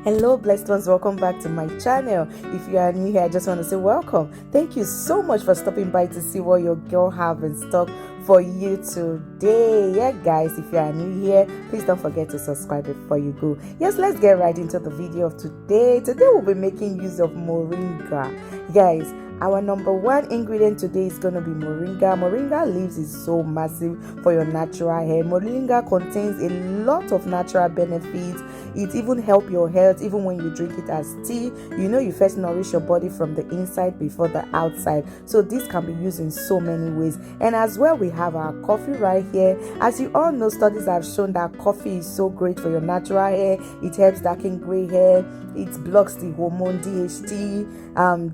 Hello blessed ones, welcome back to my channel. If you are new here, I just want to say welcome. Thank you so much for stopping by to see what your girl have in stock for you today. Yeah guys, if you are new here, please don't forget to subscribe before you go. Yes, let's get right into the video of today. Today we'll be making use of moringa. Guys, our number one ingredient today is going to be moringa. Moringa leaves is so massive for your natural hair. Moringa contains a lot of natural benefits. It even helps your health even when you drink it as tea. You know, you first nourish your body from the inside before the outside. So this can be used in so many ways. And as well, we have our coffee right here. As you all know, studies have shown that coffee is so great for your natural hair. It helps darken gray hair. It blocks the hormone DHT,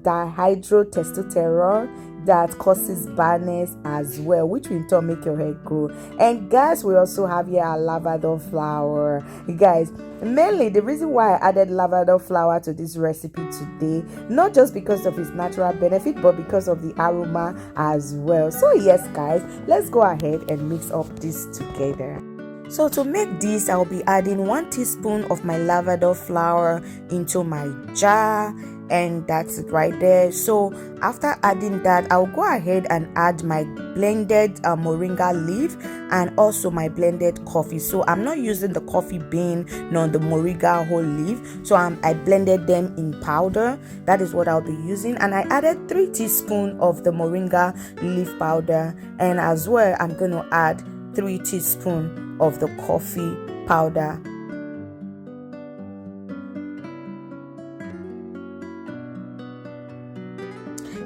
dihydrotestosterone, that causes barrenness as well, which will in turn make your hair grow. And guys, we also have here our lavender flower. Guys, mainly the reason why I added lavender flower to this recipe today, not just because of its natural benefit, but because of the aroma as well. So yes guys, let's go ahead and mix up this together. So to make this, I'll be adding 1 teaspoon of my lavender flower into my jar, and that's it right there. So after adding that, I'll go ahead and add my blended moringa leaf and also my blended coffee. So I'm not using the coffee bean nor the moringa whole leaf, so I blended them in powder. That is what I'll be using, and I added 3 teaspoons of the moringa leaf powder, and as well I'm going to add 3 teaspoons of the coffee powder.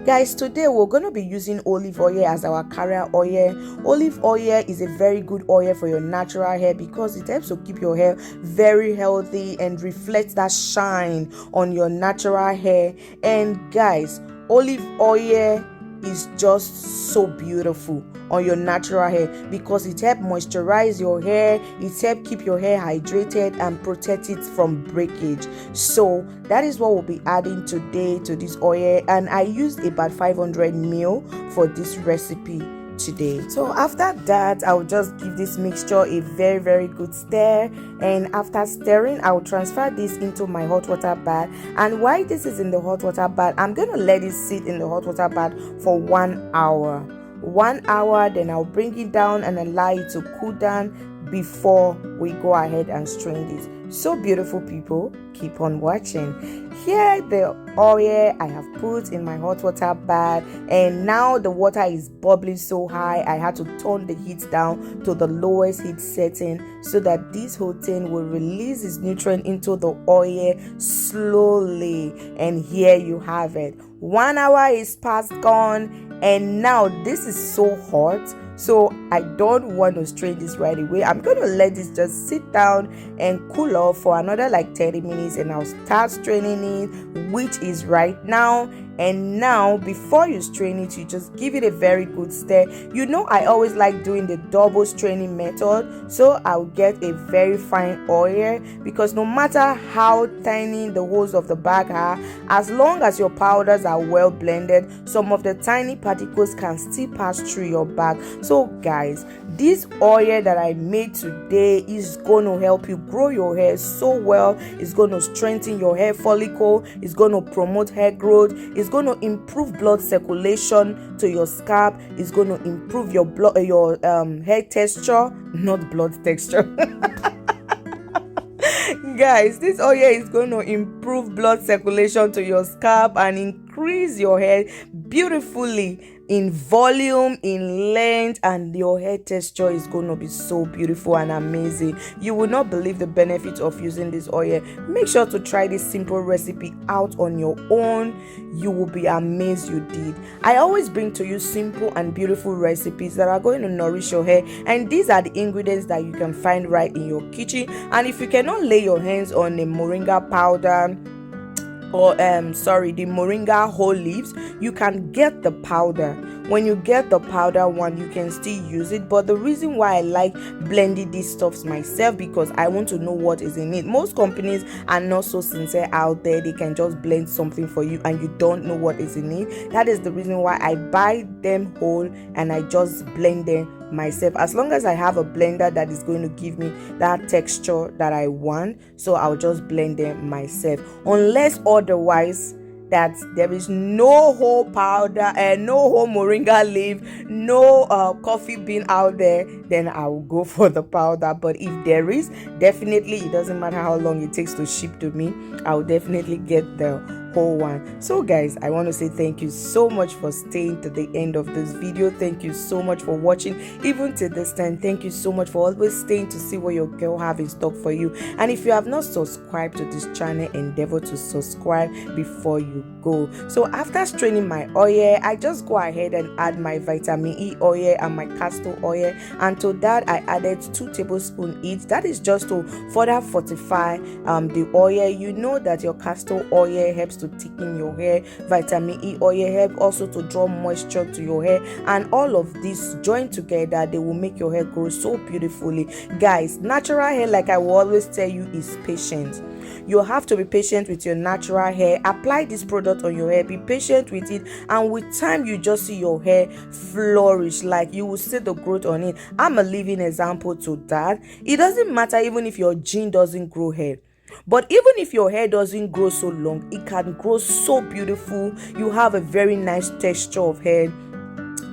Guys, today we're going to be using olive oil as our carrier oil. Olive oil is a very good oil for your natural hair because it helps to keep your hair very healthy and reflects that shine on your natural hair. And guys, olive oil is just so beautiful on your natural hair because it helps moisturize your hair, it helps keep your hair hydrated and protect it from breakage. So that is what we'll be adding today to this oil, and I used about 500 ml for this recipe today. So after that, I'll just give this mixture a very good stir, and after stirring, I'll transfer this into my hot water bath. And while this is in the hot water bath, I'm gonna let it sit in the hot water bath for 1 hour. 1 hour, then I'll bring it down and allow it to cool down before we go ahead and strain this. So beautiful people, keep on watching. Here the oil I have put in my hot water bath, and now the water is bubbling so high I had to turn the heat down to the lowest heat setting so that this whole thing will release its nutrient into the oil slowly. And here you have it. 1 hour is past gone, and now this is so hot, so I don't want to strain this right away. I'm going to let this just sit down and cool off for another like 30 minutes, and I'll start straining it, which is right now. And now before you strain it, you just give it a very good stir. You know, I always like doing the double straining method, so I'll get a very fine oil, because no matter how tiny the holes of the bag are, as long as your powders are well blended, some of the tiny particles can still pass through your bag. So guys, this oil that I made today is going to help you grow your hair so well. It's going to strengthen your hair follicle, it's going to promote hair growth, it's going to improve blood circulation to your scalp, it's going to improve your hair texture, not blood texture. Guys, this oil is going to improve blood circulation to your scalp and increase your hair beautifully in volume, in length, and your hair texture is going to be so beautiful and amazing. You will not believe the benefit of using this oil. Make sure to try this simple recipe out on your own. You will be amazed you did. I always bring to you simple and beautiful recipes that are going to nourish your hair, and these are the ingredients that you can find right in your kitchen. And if you cannot lay your hands on a moringa powder, or the moringa whole leaves, you can get the powder. When you get the powder one, you can still use it, but the reason why I like blending these stuffs myself, because I want to know what is in it. Most companies are not so sincere out there. They can just blend something for you and you don't know what is in it. That is the reason why I buy them whole and I just blend them myself, as long as I have a blender that is going to give me that texture that I want. So I'll just blend them myself, unless otherwise that there is no whole powder and no whole moringa leaf, no coffee bean out there, then I will go for the powder. But if there is, definitely, it doesn't matter how long it takes to ship to me, I will definitely get the whole one. So guys, I want to say thank you so much for staying to the end of this video. Thank you so much for watching even to this time. Thank you so much for always staying to see what your girl have in stock for you. And if you have not subscribed to this channel, endeavor to subscribe before you go. So after straining my oil, I just go ahead and add my vitamin E oil and my castor oil, and to that I added 2 tablespoons each. That is just to further fortify the oil. You know that your castor oil helps to thicken your hair, vitamin E oil help also to draw moisture to your hair, and all of this joined together, they will make your hair grow so beautifully. Guys, natural hair, like I will always tell you, is patient. You have to be patient with your natural hair. Apply this product on your hair, be patient with it, and with time you just see your hair flourish. Like, you will see the growth on it. I'm a living example to that. It doesn't matter even if your gene doesn't grow hair, but even if your hair doesn't grow so long, it can grow so beautiful. You have a very nice texture of hair,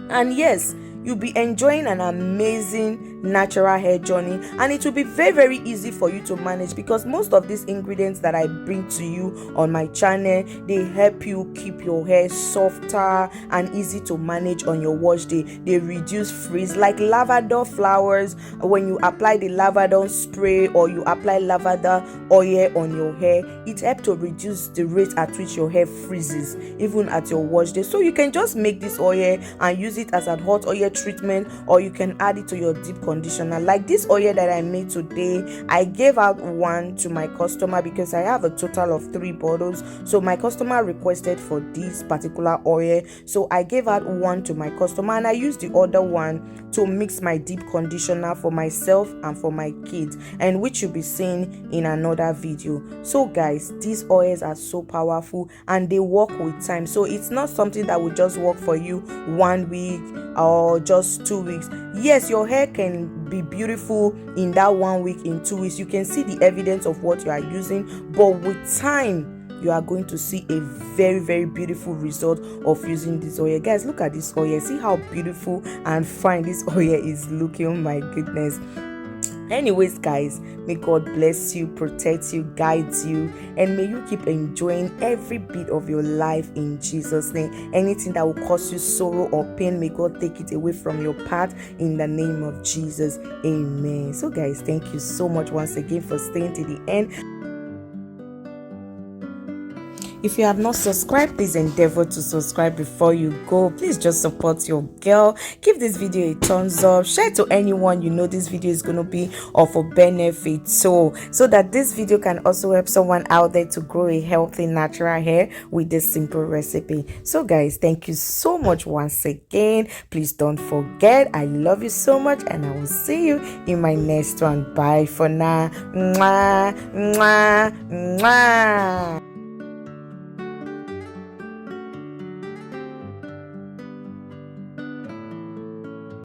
and yes, you'll be enjoying an amazing natural hair journey, and it will be very, very easy for you to manage, because most of these ingredients that I bring to you on my channel, they help you keep your hair softer and easy to manage on your wash day. They reduce frizz, like lavender flowers. When you apply the lavender spray or you apply lavender oil on your hair, it helps to reduce the rate at which your hair freezes even at your wash day. So you can just make this oil and use it as a hot oil treatment, or you can add it to your deep conditioner. Like this oil that I made today, I gave out one to my customer because I have a total of 3 bottles. So my customer requested for this particular oil, so I gave out one to my customer, and I used the other one to mix my deep conditioner for myself and for my kids, and which you'll be seeing in another video. So guys, these oils are so powerful and they work with time. So it's not something that will just work for you 1 week or just 2 weeks. Yes, your hair can be beautiful in that 1 week, in 2 weeks. You can see the evidence of what you are using, but with time, you are going to see a very, very beautiful result of using this oil. Guys, look at this oil. See how beautiful and fine this oil is looking. Oh my goodness. Anyways, guys, may God bless you, protect you, guide you, and may you keep enjoying every bit of your life in Jesus' name. Anything that will cause you sorrow or pain, may God take it away from your path in the name of Jesus. Amen. So guys, thank you so much once again for staying to the end. If you have not subscribed, please endeavor to subscribe before you go. Please just support your girl. Give this video a thumbs up. Share to anyone you know this video is going to be of a benefit, so that this video can also help someone out there to grow a healthy natural hair with this simple recipe. So guys, thank you so much once again. Please don't forget, I love you so much, and I will see you in my next one. Bye for now. Mwah, mwah, mwah.